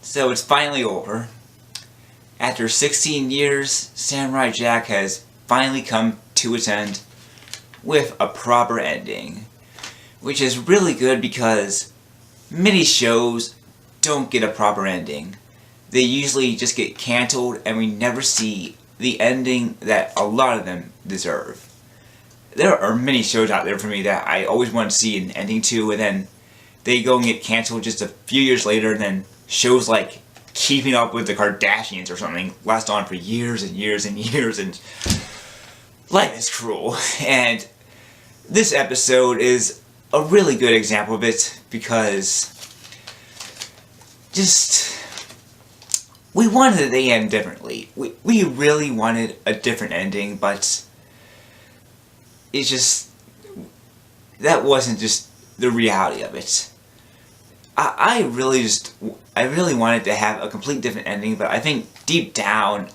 So it's finally over. After 16 years, Samurai Jack has finally come to its end with a proper ending. Which is really good because many shows don't get a proper ending. They usually just get canceled and we never see the ending that a lot of them deserve. There are many shows out there for me that I always want to see an ending to, and then they go and get canceled just a few years later, and then shows like Keeping Up with the Kardashians or something last on for years and years and years, and life is cruel. And this episode is a really good example of it because just we wanted the end differently. We really wanted a different ending, but it's just that wasn't just the reality of it. I really wanted to have a complete different ending, but I think deep down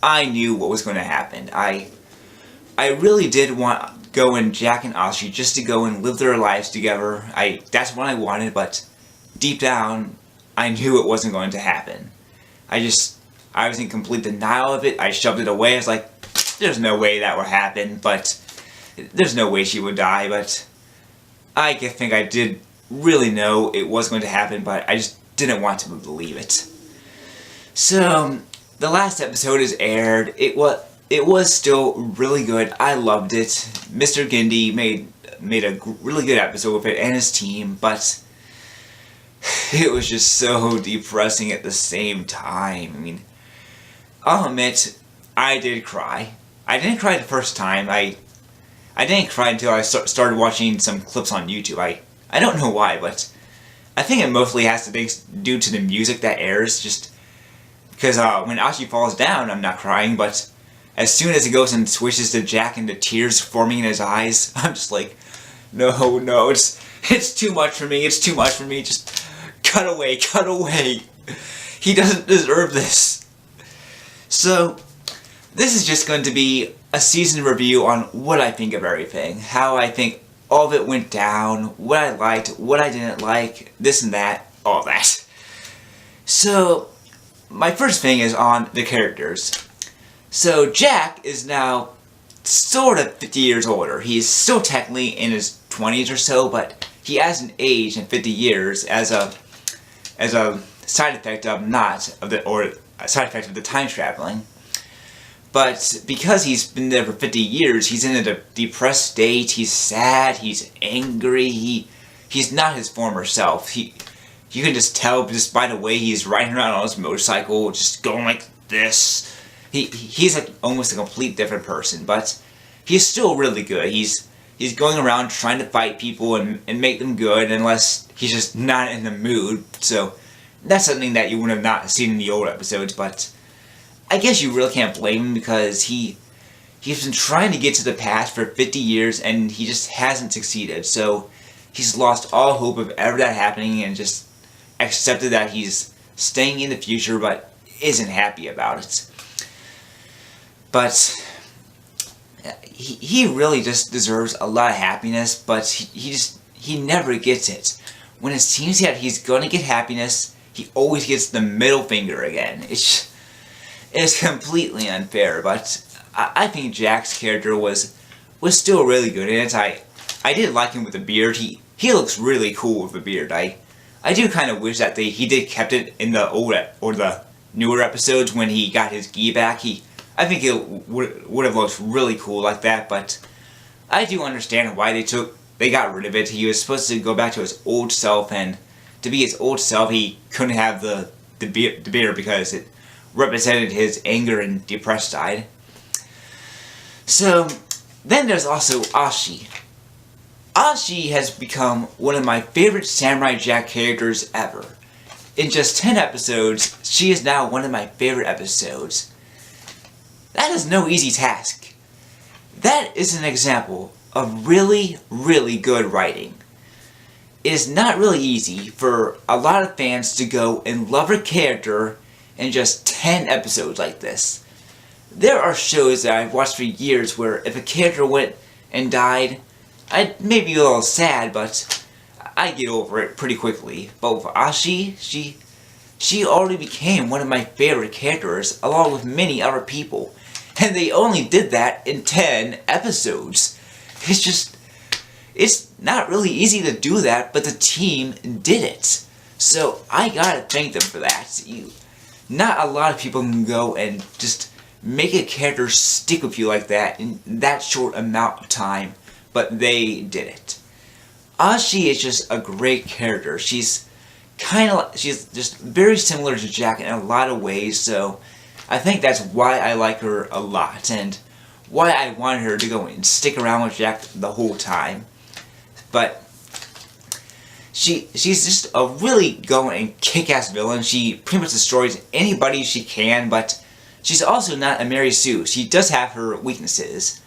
I knew what was going to happen. I really did want Go and Jack and Ashi just to go and live their lives together. That's what I wanted, but deep down I knew it wasn't going to happen. I was in complete denial of it. I shoved it away. I was like, there's no way that would happen, but there's no way she would die, but I think I did really know it was going to happen, but I just didn't want to believe it. So, the last episode is aired. It was still really good. I loved it. Mr. Gindy made a really good episode with it and his team, but it was just so depressing at the same time. I mean, I'll admit, I did cry. I didn't cry the first time. I didn't cry until I started watching some clips on YouTube. I don't know why, but I think it mostly has to be due to the music that airs, just because when Ashi falls down, I'm not crying, but as soon as it goes and switches to Jack and the tears forming in his eyes, I'm just like, no, it's too much for me, just cut away. He doesn't deserve this. So, this is just going to be a season review on what I think of everything, how I think all of it went down, what I liked, what I didn't like, this and that, all that. So, my first thing is on the characters. So, Jack is now sort of 50 years older. He's still technically in his 20s or so, but he hasn't aged in 50 years as a side effect of a side effect of the time traveling. But because he's been there for 50 years, he's in a depressed state, he's sad, he's angry, he's not his former self. You can just tell just by the way he's riding around on his motorcycle, just going like this. He's almost a complete different person, but he's still really good. He's going around trying to fight people and make them good, unless he's just not in the mood. So that's something that you would have not seen in the old episodes, but I guess you really can't blame him because he's been trying to get to the past for 50 years and he just hasn't succeeded. So he's lost all hope of ever that happening and just accepted that he's staying in the future but isn't happy about it. But he really just deserves a lot of happiness, but he never gets it. When it seems that he's going to get happiness, he always gets the middle finger again. It's completely unfair, but I think Jack's character was still really good in it. I did like him with the beard. He looks really cool with the beard. I do kind of wish that he did kept it in the old or the newer episodes when he got his gi back. I think it would have looked really cool like that, but I do understand why they got rid of it. He was supposed to go back to his old self, and to be his old self, he couldn't have the beard because it represented his anger and depressed side. So, then there's also Ashi. Ashi has become one of my favorite Samurai Jack characters ever. In just 10 episodes, she is now one of my favorite episodes. That is no easy task. That is an example of really, really good writing. It is not really easy for a lot of fans to go and love her character in just 10 episodes like this. There are shows that I've watched for years where if a character went and died, I'd maybe be a little sad, but I get over it pretty quickly. But with Ashi, she already became one of my favorite characters along with many other people. And they only did that in 10 episodes. It's not really easy to do that, but the team did it. So I gotta thank them for that. Not a lot of people can go and just make a character stick with you like that in that short amount of time, but they did it. Ashi is just a great character. She's just very similar to Jack in a lot of ways, so I think that's why I like her a lot, and why I wanted her to go and stick around with Jack the whole time. But she's just a really going and kick-ass villain. She pretty much destroys anybody she can, but she's also not a Mary Sue. She does have her weaknesses.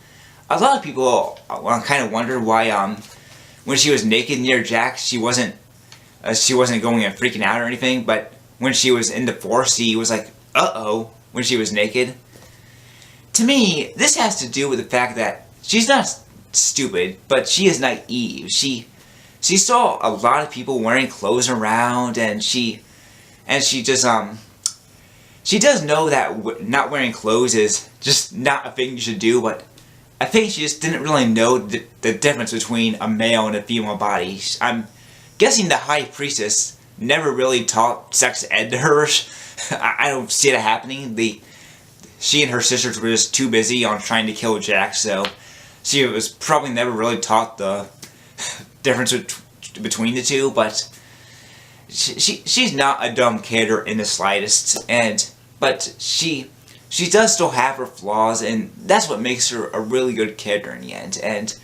A lot of people kind of wonder why when she was naked near Jack, she wasn't going and freaking out or anything, but when she was in the force, he was like, uh-oh, when she was naked. To me, this has to do with the fact that she's not stupid, but she is naive. She saw a lot of people wearing clothes around, and she just she does know that not wearing clothes is just not a thing you should do, but I think she just didn't really know the difference between a male and a female body. I'm guessing the High Priestess never really taught sex ed to her. I don't see it happening. She and her sisters were just too busy on trying to kill Jack, so she was probably never really taught the difference between the two, but she's not a dumb character in the slightest, but she does still have her flaws, and that's what makes her a really good character in the end. And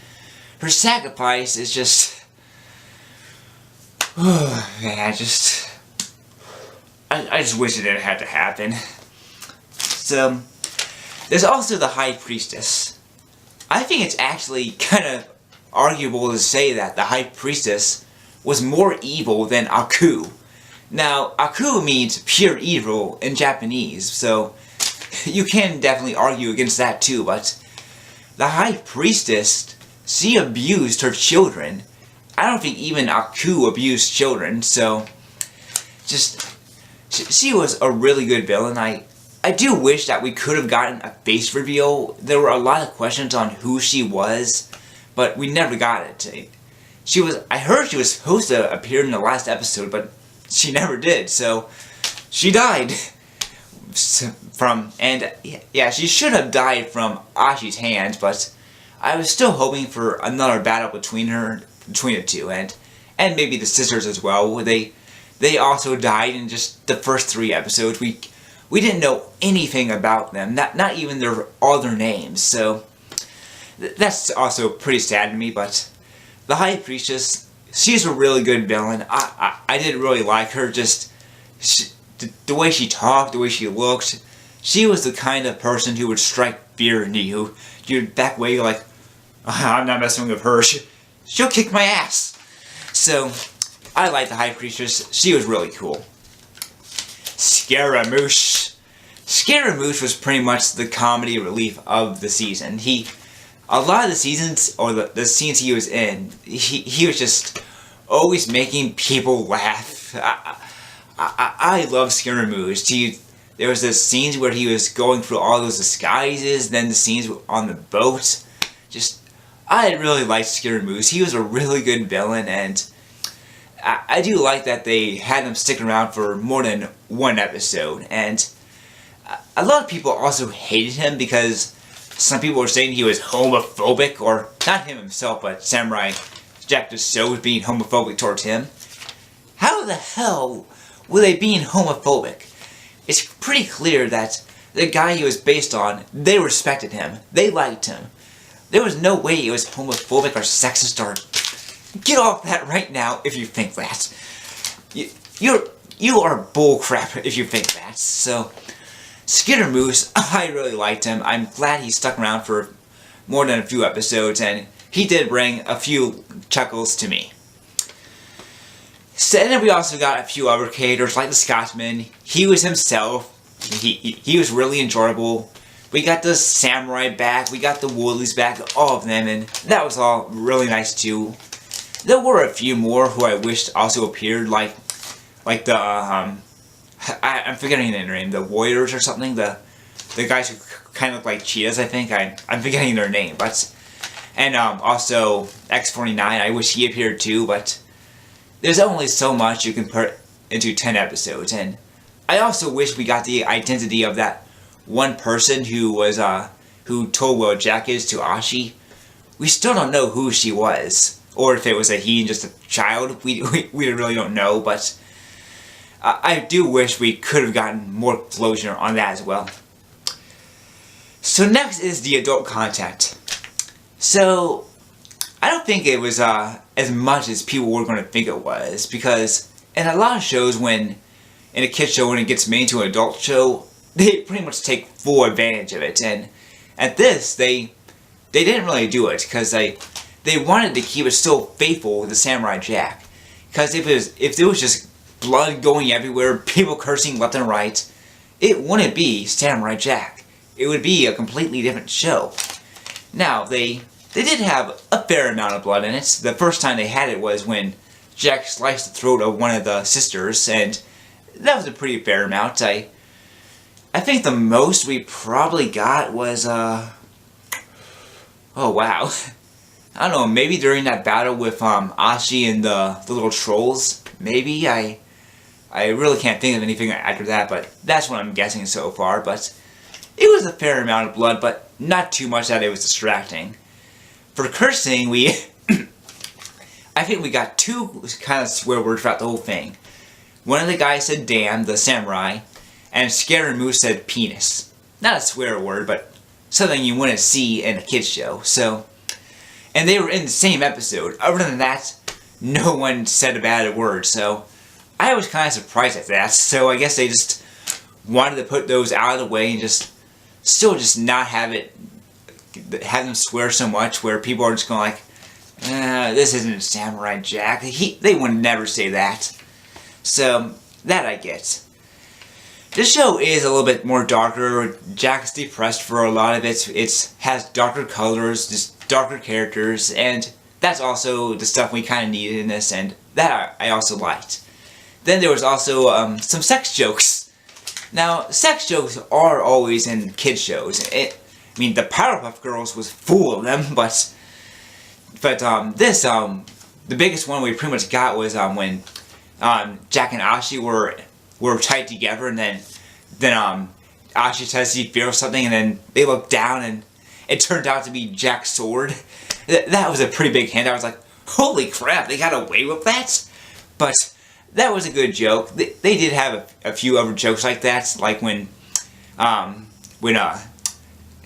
her sacrifice is just, man, I just wish it didn't have to happen. So there's also the High Priestess. I think it's actually kind of arguable to say that the High Priestess was more evil than Aku. Now, Aku means pure evil in Japanese, so you can definitely argue against that too, but the High Priestess, she abused her children. I don't think even Aku abused children, so she was a really good villain. I do wish that we could have gotten a face reveal. There were a lot of questions on who she was, but we never got it. I heard she was supposed to appear in the last episode, but she never did, so she died. She should have died from Ashi's hands, but I was still hoping for another battle between the two, and maybe the sisters as well. They also died in just the first 3 episodes. We didn't know anything about them, not even all their names, so that's also pretty sad to me. But the High Priestess, she's a really good villain. I did really like her. Just the way she talked, the way she looked. She was the kind of person who would strike fear into you. You'd back away like, I'm not messing with her. She'll kick my ass. So I like the High Priestess. She was really cool. Scaramouche. Scaramouche was pretty much the comedy relief of the season. A lot of the seasons, or the scenes he was in, he was just always making people laugh. I love Scaramouche. There was the scenes where he was going through all those disguises, then the scenes on the boat. I really liked Scaramouche. He was a really good villain, and I do like that they had him stick around for more than 1 episode. And a lot of people also hated him because some people were saying he was homophobic, or not him himself, but Samurai Jack Deso was being homophobic towards him. How the hell were they being homophobic? It's pretty clear that the guy he was based on, they respected him. They liked him. There was no way he was homophobic or sexist or... Get off that right now if you think that. You are bullcrap if you think that. So, Scaramouche, I really liked him. I'm glad he stuck around for more than a few episodes, and he did bring a few chuckles to me. So, and then we also got a few other characters, like the Scotsman. He was himself. He was really enjoyable. We got the Samurai back, we got the Woolies back, all of them, and that was all really nice too. There were a few more who I wished also appeared, like the I'm forgetting their name. The Warriors or something. The guys who kind of look like cheetahs. I think I'm forgetting their name. But and also X-49. I wish he appeared too. But there's only so much you can put into 10 episodes, and I also wish we got the identity of that one person who was who told Wheeljack is to Ashi. We still don't know who she was, or if it was a he and just a child. We really don't know, but I do wish we could have gotten more closure on that as well. So next is the adult content. So I don't think it was as much as people were going to think it was, because in a lot of shows, when in a kid show, when it gets made into an adult show, they pretty much take full advantage of it. And at this, they didn't really do it, because they wanted to keep it still faithful with the Samurai Jack. Because if there was just blood going everywhere, people cursing left and right, it wouldn't be Samurai Jack. It would be a completely different show. Now, they did have a fair amount of blood in it. The first time they had it was when Jack sliced the throat of one of the sisters, and that was a pretty fair amount. I think the most we probably got was, oh wow. I don't know, maybe during that battle with Ashi and the little trolls, maybe? I really can't think of anything after that, but that's what I'm guessing so far. But it was a fair amount of blood, but not too much that it was distracting. For cursing, I think we got two kind of swear words throughout the whole thing. One of the guys said damn, the samurai, and Scaramouche said penis. Not a swear word, but something you wouldn't see in a kid's show. So, and they were in the same episode. Other than that, no one said a bad word, so I was kind of surprised at that. So I guess they just wanted to put those out of the way and still not have them swear so much where people are just going like, this isn't Samurai Jack. They would never say that. So, that I get. This show is a little bit more darker. Jack is depressed for a lot of it. It has darker colors, just darker characters, and that's also the stuff we kind of needed in this, and that I also liked. Then there was also some sex jokes. Now, sex jokes are always in kid shows. I mean, the Powerpuff Girls was full of them, but the biggest one we pretty much got was when Jack and Ashi were tied together, and then Ashi says he feels something, and then they look down, and it turned out to be Jack's sword. That was a pretty big hint. I was like, holy crap, they got away with that? But that was a good joke. They did have a few other jokes like that, like when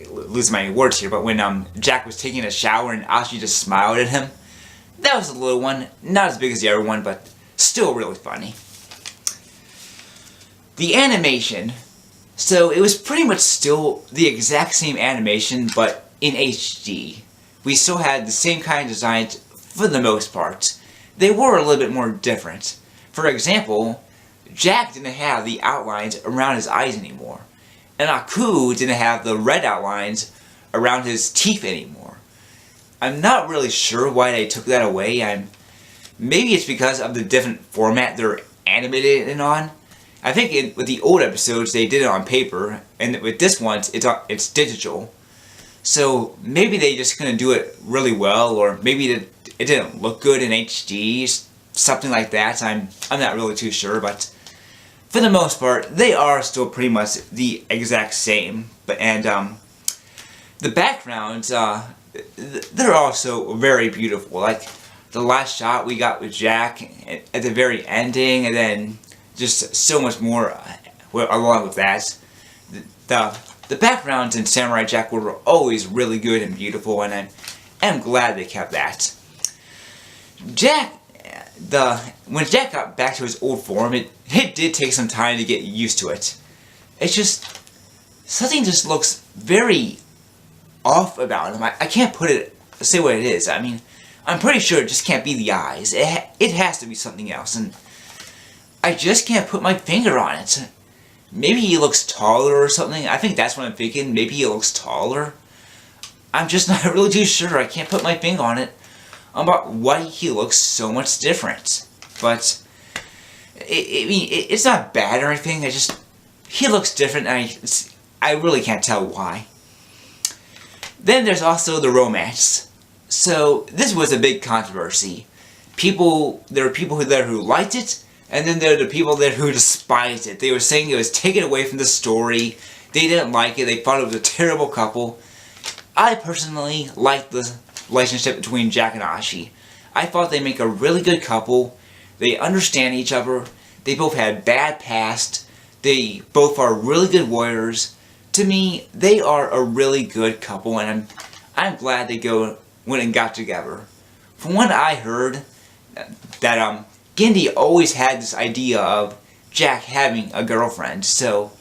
lose my words here, but when Jack was taking a shower and Ashi just smiled at him. That was a little one, not as big as the other one, but still really funny. The animation, so it was pretty much still the exact same animation, but in HD. We still had the same kind of designs for the most part. They were a little bit more different. For example, Jack didn't have the outlines around his eyes anymore. And Aku didn't have the red outlines around his teeth anymore. I'm not really sure why they took that away. Maybe it's because of the different format they're animated it on. I think with the old episodes they did it on paper, and with this one it's digital. So maybe they just couldn't do it really well, or maybe it didn't look good in HD, something like that. I'm not really too sure, but for the most part, they are still pretty much the exact same. And the backgrounds, they're also very beautiful. Like the last shot we got with Jack at the very ending, and then just so much more along with that. The backgrounds in Samurai Jack were always really good and beautiful, and I'm glad they kept that. When Jack got back to his old form, it did take some time to get used to it. It's just, something just looks very off about him. I can't say what it is. I mean, I'm pretty sure it just can't be the eyes. It has to be something else, and I just can't put my finger on it. Maybe he looks taller or something. I think that's what I'm thinking. Maybe he looks taller. I'm just not really too sure. I can't put my finger on it about why he looks so much different. But It's not bad or anything. He looks different, and I really can't tell why. Then there's also the romance. So this was a big controversy. There were people there who liked it, and then there are the people there who despised it. They were saying it was taken away from the story. They didn't like it. They thought it was a terrible couple. I personally liked the relationship between Jack and Ashi. I thought they make a really good couple. They understand each other. They both had bad past. They both are really good warriors. To me, they are a really good couple, and I'm glad they went and got together. From what I heard, that Genndy always had this idea of Jack having a girlfriend, so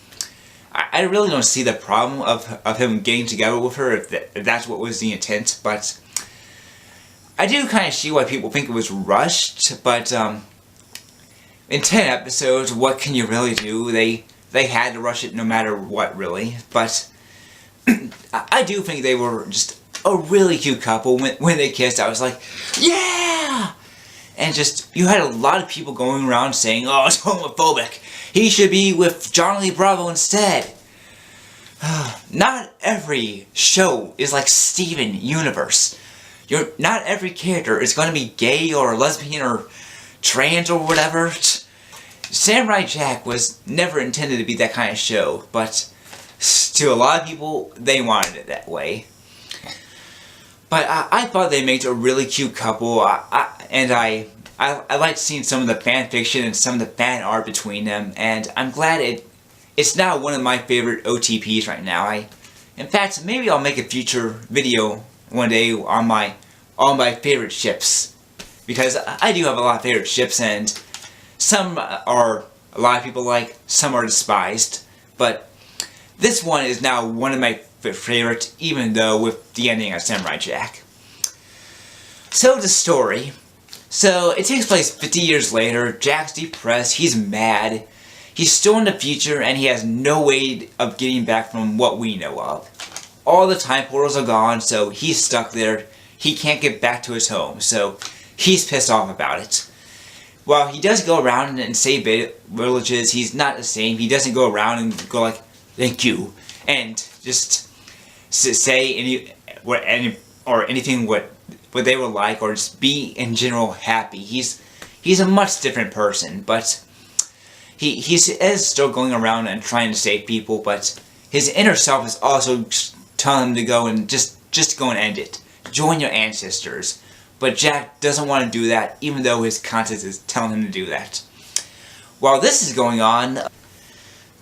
I really don't see the problem of him getting together with her if that's what was the intent, but I do kind of see why people think it was rushed, but in 10 episodes, what can you really do? They had to rush it no matter what, really, but I do think they were just a really cute couple. When they kissed, I was like, yeah! And you had a lot of people going around saying, oh, it's homophobic. He should be with Johnny Lee Bravo instead. Not every show is like Steven Universe. Not every character is going to be gay or lesbian or trans or whatever. Samurai Jack was never intended to be that kind of show, but to a lot of people, they wanted it that way. But I thought they made a really cute couple, and I liked seeing some of the fan fiction and some of the fan art between them, and I'm glad it's now one of my favorite OTPs right now. In fact, maybe I'll make a future video one day on my favorite ships, because I do have a lot of favorite ships, and some are a lot of people like, some are despised, but this one is now one of my favorites, even though with the ending of Samurai Jack. So the story. So it takes place 50 years later. Jack's depressed, he's mad, he's still in the future, and he has no way of getting back from what we know of. All the time portals are gone, so he's stuck there. He can't get back to his home, so he's pissed off about it. While he does go around and save villages, he's not the same. He doesn't go around and go like, thank you, and just say anything what they were like, or just be in general happy. He's a much different person, but he is still going around and trying to save people, but his inner self is also telling him to go and just go and end it. Join your ancestors. But Jack doesn't want to do that, even though his conscience is telling him to do that. While this is going on,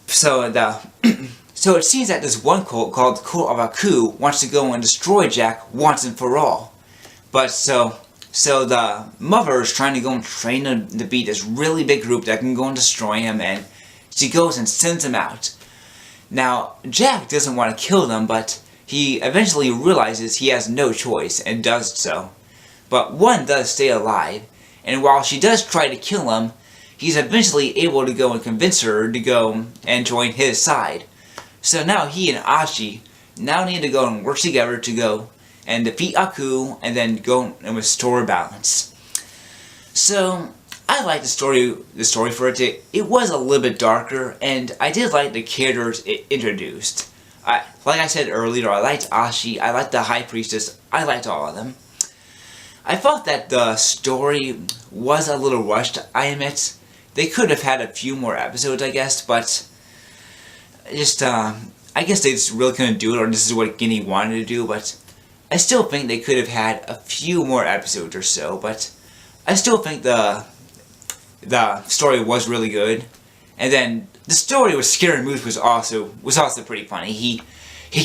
so it seems that this one cult called the Cult of Aku wants to go and destroy Jack once and for all. But so the mother is trying to go and train him to be this really big group that can go and destroy him, and she goes and sends him out. Now, Jack doesn't want to kill them, but he eventually realizes he has no choice and does so. But one does stay alive, and while she does try to kill him, he's eventually able to go and convince her to go and join his side. So now he and Ashi now need to go and work together to go and defeat Aku, and then go and restore balance. So I like the story for it. It was a little bit darker, and I did like the characters it introduced. Like I said earlier, I liked Ashi, I liked the High Priestess, I liked all of them. I thought that the story was a little rushed, I admit. They could have had a few more episodes, I guess, but I guess they just really couldn't do it, or this is what Genndy wanted to do, but I still think they could have had a few more episodes or so, but I still think the story was really good. And then the story with Scary Moose was also pretty funny. He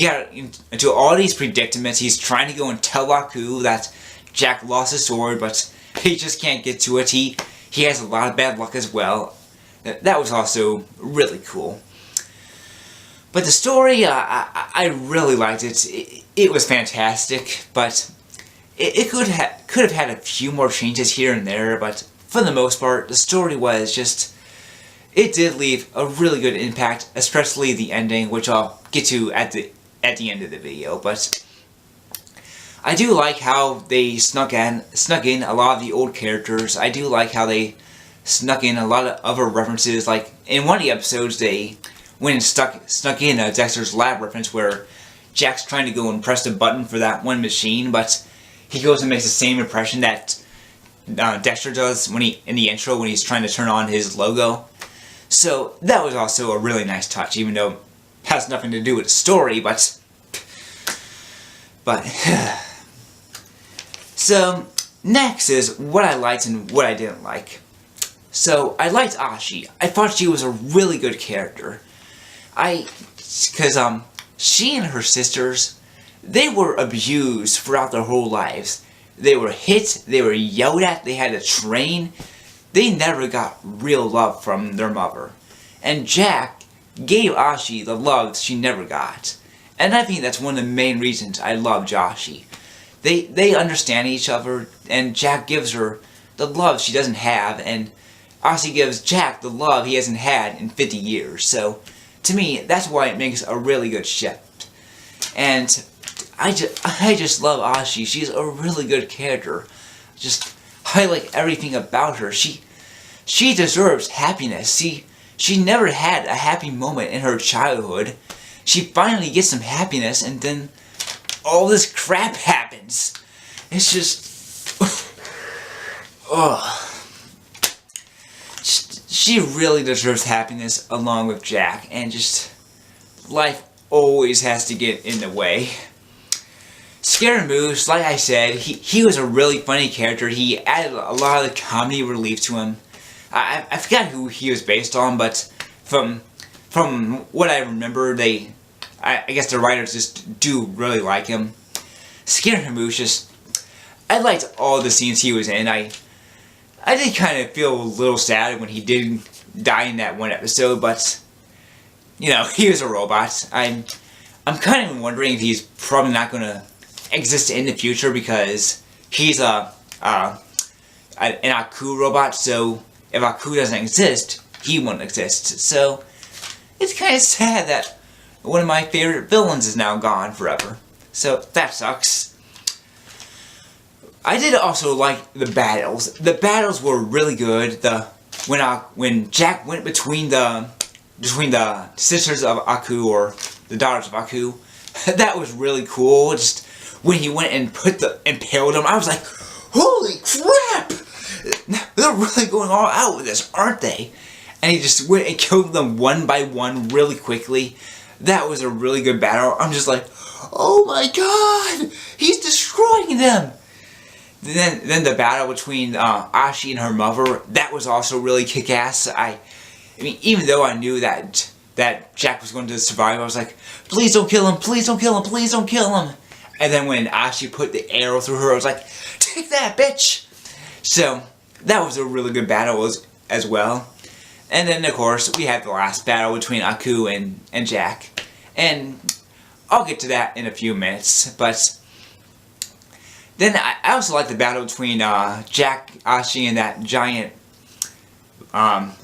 got into all these predicaments. He's trying to go and tell Aku that Jack lost his sword, but he just can't get to it. He has a lot of bad luck as well. That was also really cool. But the story, I really liked it. It was fantastic, but it could have had a few more changes here and there, but for the most part, the story was just, it did leave a really good impact, especially the ending, which I'll get to at the end of the video. But I do like how they snuck in a lot of the old characters. I do like how they snuck in a lot of other references. Like in one of the episodes, they went and snuck in a Dexter's Lab reference where Jack's trying to go and press the button for that one machine, but he goes and makes the same impression that Dexter does when in the intro when he's trying to turn on his logo. So that was also a really nice touch, even though it has nothing to do with the story, but so next is what I liked and what I didn't like. So I liked Ashi. I thought she was a really good character. Because she and her sisters, they were abused throughout their whole lives. They were hit, they were yelled at, they had to train. They never got real love from their mother. And Jack gave Ashi the love she never got. And I think that's one of the main reasons I love Ashi. They understand each other, and Jack gives her the love she doesn't have, and Ashi gives Jack the love he hasn't had in 50 years. So, to me, that's why it makes a really good ship. And I just love Ashi. She's a really good character. I like everything about her. She deserves happiness. She never had a happy moment in her childhood. She finally gets some happiness, and then all this crap happens. It's just... ugh. She really deserves happiness along with Jack, and just... life always has to get in the way. Scaramouche, like I said, he was a really funny character. He added a lot of the comedy relief to him. I forgot who he was based on, but from what I remember, I guess the writers just do really like him. Scaramouche, I liked all the scenes he was in. I did kind of feel a little sad when he did die in that one episode, but you know, he was a robot. I'm kind of wondering if he's probably not going to exist in the future because he's an Aku robot, so if Aku doesn't exist, he won't exist. So it's kind of sad that one of my favorite villains is now gone forever. So that sucks. I did also like the battles. The battles were really good. When Jack went between the sisters of Aku, or the daughters of Aku, that was really cool. Just when he went and impaled them, I was like, holy crap! They're really going all out with this, aren't they? And he just went and killed them one by one really quickly. That was a really good battle. I'm just like, oh my god! He's destroying them! Then the battle between Ashi and her mother, that was also really kick-ass. I mean, even though I knew that Jack was going to survive, I was like, please don't kill him, please don't kill him, please don't kill him. And then when Ashi put the arrow through her, I was like, take that, bitch! So, that was a really good battle as well. And then, of course, we had the last battle between Aku and Jack. And I'll get to that in a few minutes, but then I also like the battle between Jack, Ashi, and that giant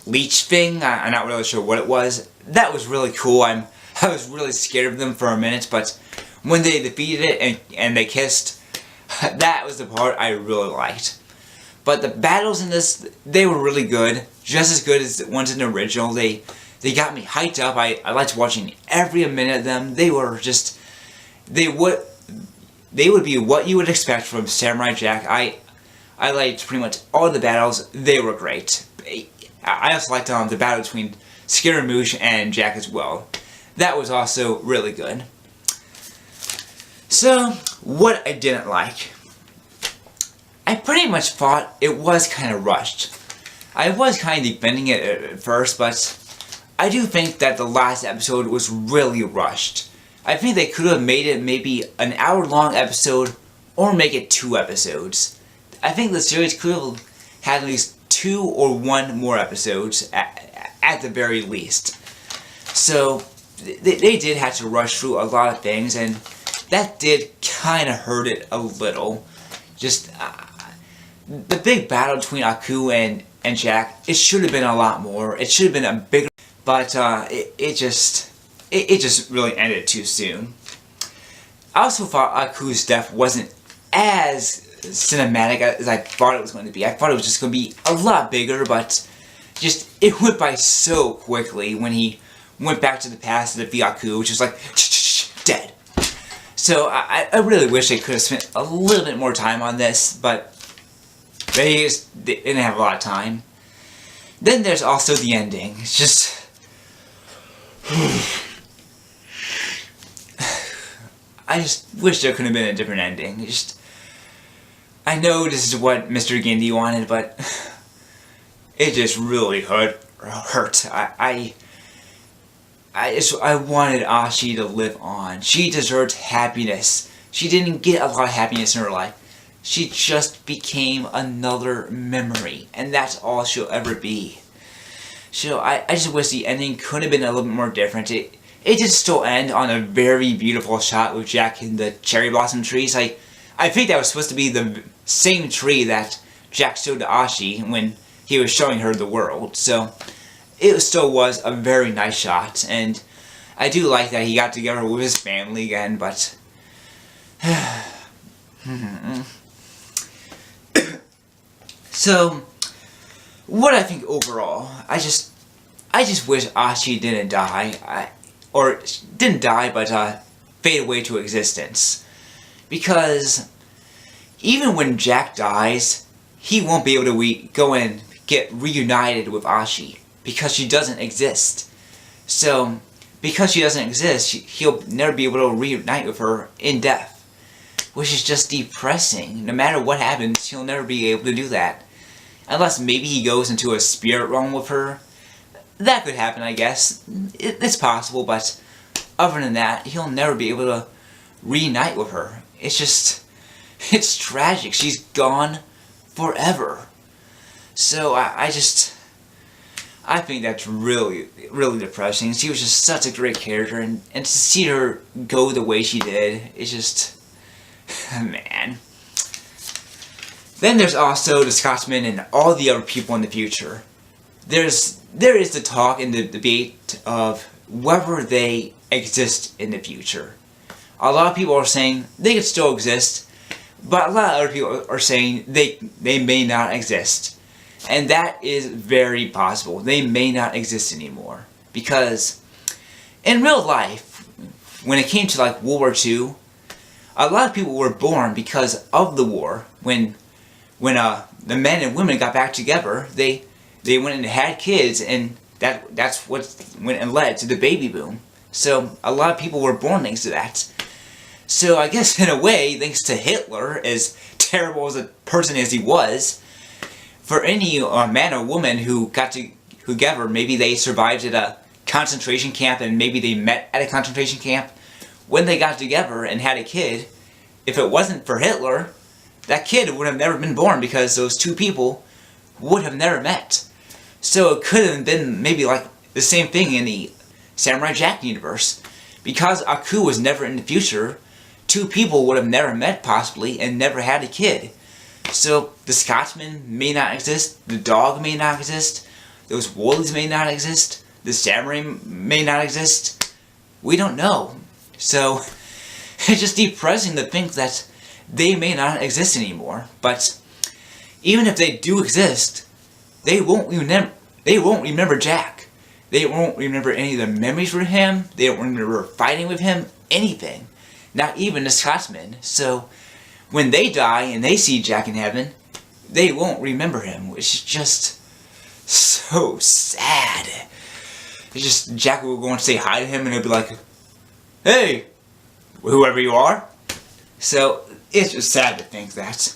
leech thing. I'm not really sure what it was. That was really cool. I was really scared of them for a minute, but when they defeated it and they kissed, that was the part I really liked. But the battles in this, they were really good. Just as good as the ones in the original. They got me hyped up. I liked watching every minute of them. They were just... They would be what you would expect from Samurai Jack. I liked pretty much all the battles. They were great. I also liked the battle between Scaramouche and Jack as well. That was also really good. So, what I didn't like. I pretty much thought it was kind of rushed. I was kind of defending it at first, but I do think that the last episode was really rushed. I think they could have made it maybe an hour-long episode, or make it 2 episodes. I think the series could have had at least 2 or 1 more episodes, at the very least. So, they did have to rush through a lot of things, and that did kind of hurt it a little. Just, the big battle between Aku and Jack, it should have been a lot more. It should have been a bigger, but it just really ended too soon. I also thought Aku's death wasn't as cinematic as I thought it was going to be. I thought it was just going to be a lot bigger, but just it went by so quickly when he went back to the past of the Fiaku, which is like dead. So I really wish they could have spent a little bit more time on this, but they didn't have a lot of time. Then there's also the ending. It's just I just wish there could have been a different ending. I know this is what Mr. Gindy wanted, but it just really hurt. I wanted Ashi to live on. She deserved happiness. She didn't get a lot of happiness in her life. She just became another memory, and that's all she'll ever be. So I just wish the ending could have been a little bit more different. It did still end on a very beautiful shot with Jack in the cherry blossom trees. I think that was supposed to be the same tree that Jack showed to Ashi when he was showing her the world. So it still was a very nice shot, and I do like that he got together with his family again, but so what I think overall, I just wish Ashi didn't die, or didn't die, but fade away to existence, because even when Jack dies, he won't be able to go and get reunited with Ashi, because she doesn't exist. So, because she doesn't exist, he'll never be able to reunite with her in death, which is just depressing. No matter what happens, he'll never be able to do that. Unless maybe he goes into a spirit realm with her. That could happen, I guess. It's possible, but other than that, he'll never be able to reunite with her. It's tragic. She's gone forever. So I think that's really, really depressing. She was just such a great character, and to see her go the way she did, it's just, man. Then there's also the Scotsman and all the other people in the future. There is the talk and the debate of whether they exist in the future. A lot of people are saying they could still exist, but a lot of other people are saying they may not exist. And that is very possible. They may not exist anymore. Because in real life, when it came to like World War II, a lot of people were born because of the war. When the men and women got back together, they went and had kids, and that's what went and led to the baby boom. So a lot of people were born thanks to that. So I guess in a way, thanks to Hitler, as terrible as a person as he was, for any man or woman who got together, maybe they survived at a concentration camp and maybe they met at a concentration camp, when they got together and had a kid, if it wasn't for Hitler, that kid would have never been born because those two people would have never met. So it could have been maybe like the same thing in the Samurai Jack universe. Because Aku was never in the future, two people would have never met possibly and never had a kid. So the Scotsman may not exist, the dog may not exist, those wolves may not exist, the samurai may not exist. We don't know. So it's just depressing to think that they may not exist anymore. But even if they do exist, they won't remember Jack. They won't remember any of the memories with him. They won't remember fighting with him. Anything. Not even the Scotsman. So when they die and they see Jack in heaven, they won't remember him, which is just so sad. It's just Jack will go and say hi to him and he'll be like, "Hey, whoever you are." So it's just sad to think that.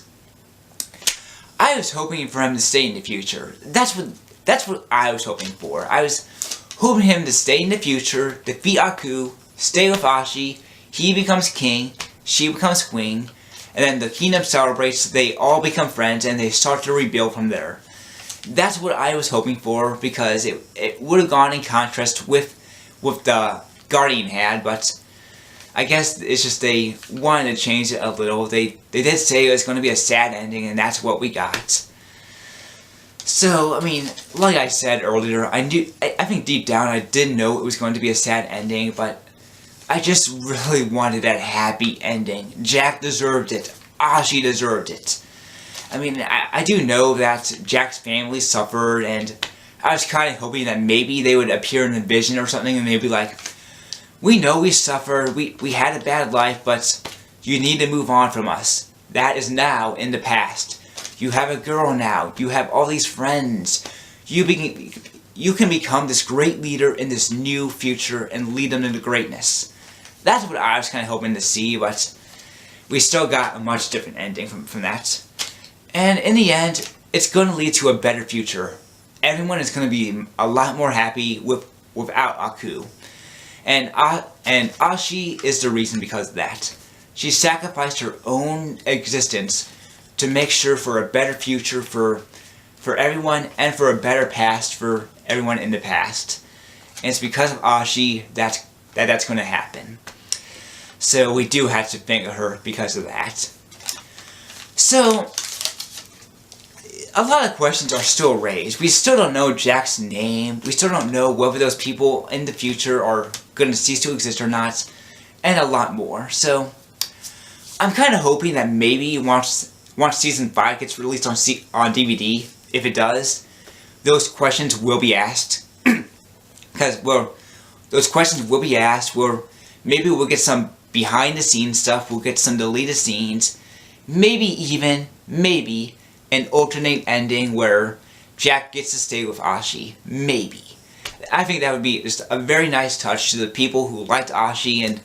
I was hoping for him to stay in the future. That's what I was hoping for. I was hoping him to stay in the future, defeat Aku, stay with Ashi, he becomes king, she becomes queen, and then the kingdom celebrates, they all become friends, and they start to rebuild from there. That's what I was hoping for, because it would have gone in contrast with the Guardian had, but I guess it's just they wanted to change it a little. They did say it was going to be a sad ending, and that's what we got. So, I mean, like I said earlier, I think deep down I did know it was going to be a sad ending, but I just really wanted that happy ending. Jack deserved it. Ashi deserved it. I mean, I do know that Jack's family suffered, and I was kind of hoping that maybe they would appear in the vision or something, and they'd be like, we know we suffered, we had a bad life, but you need to move on from us. That is now in the past. You have a girl now, you have all these friends. You can become this great leader in this new future and lead them into greatness. That's what I was kind of hoping to see, but we still got a much different ending from that. And in the end, it's going to lead to a better future. Everyone is going to be a lot more happy without Aku. And Ashi is the reason because of that. She sacrificed her own existence to make sure for a better future for everyone and for a better past for everyone in the past. And it's because of Ashi that's going to happen. So we do have to thank her because of that. So, a lot of questions are still raised. We still don't know Jack's name. We still don't know whether those people in the future are going to cease to exist or not. And a lot more. So, I'm kind of hoping that maybe once Season 5 gets released on DVD, if it does, those questions will be asked. Because, well, those questions will be asked. Maybe we'll get some behind the scenes stuff. We'll get some deleted scenes. Maybe an alternate ending where Jack gets to stay with Ashi. Maybe. I think that would be just a very nice touch to the people who liked Ashi and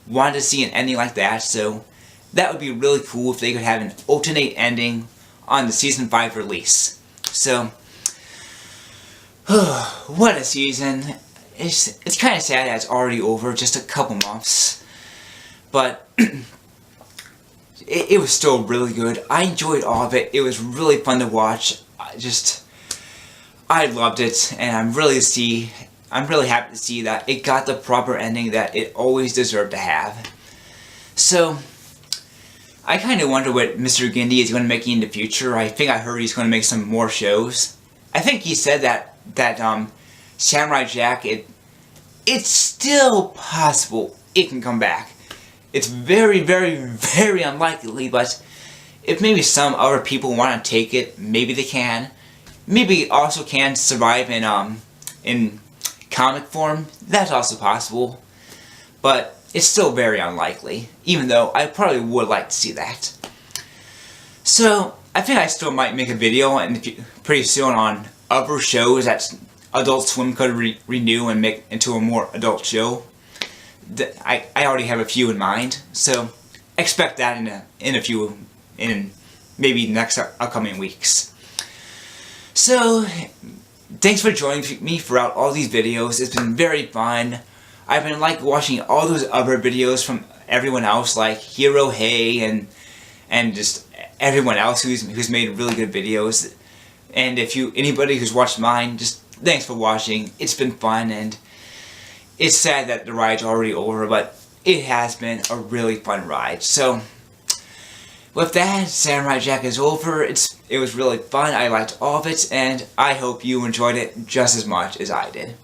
wanted to see an ending like that. So that would be really cool if they could have an alternate ending on the Season 5 release. So, what a season. It's kind of sad that it's already over, just a couple months. But it was still really good. I enjoyed all of it. It was really fun to watch. I loved it, and I'm really happy to see that it got the proper ending that it always deserved to have. So, I kind of wonder what Mr. Gindy is going to make in the future. I think I heard he's going to make some more shows. I think he said that Samurai Jack, it's still possible it can come back. It's very, very, very unlikely, but if maybe some other people want to take it, maybe they can. Maybe it also can survive in comic form. That's also possible. But it's still very unlikely, even though I probably would like to see that. So, I think I still might make a video pretty soon on other shows that Adult Swim could renew and make into a more adult show. I already have a few in mind, so expect that in maybe next upcoming weeks. So, thanks for joining me throughout all these videos. It's been very fun. I've been watching all those other videos from everyone else, like Hero Hey and just everyone else who's made really good videos. And anybody who's watched mine, just thanks for watching. It's been fun, and it's sad that the ride's already over, but it has been a really fun ride. So, with that, Samurai Jack is over. It was really fun. I liked all of it, and I hope you enjoyed it just as much as I did.